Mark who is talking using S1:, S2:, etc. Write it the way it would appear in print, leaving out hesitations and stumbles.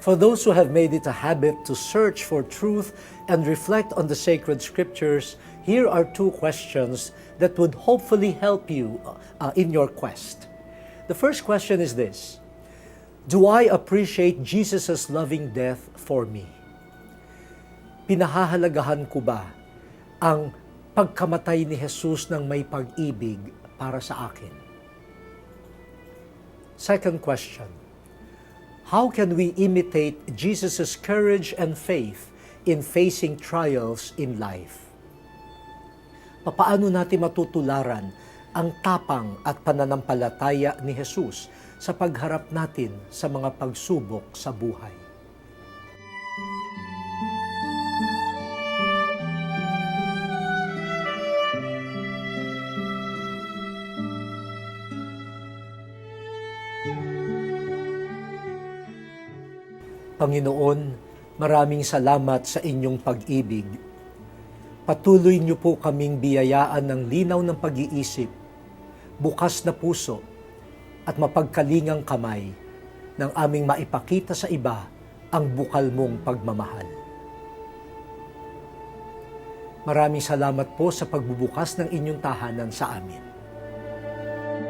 S1: For those who have made it a habit to search for truth and reflect on the sacred scriptures, here are two questions that would hopefully help you in your quest. The first question is this: do I appreciate Jesus' loving death for me? Pinahahalagahan ko ba ang pagkamatay ni Jesus ng may pag-ibig para sa akin? Second question: how can we imitate Jesus' courage and faith in facing trials in life? Papaano natin matutularan ang tapang at pananampalataya ni Jesus sa pagharap natin sa mga pagsubok sa buhay? Panginoon, maraming salamat sa inyong pag-ibig. Patuloy niyo po kaming biyayaan ng linaw ng pag-iisip, bukas na puso, at mapagkalingang kamay ng aming maipakita sa iba ang bukal mong pagmamahal. Maraming salamat po sa pagbubukas ng inyong tahanan sa amin.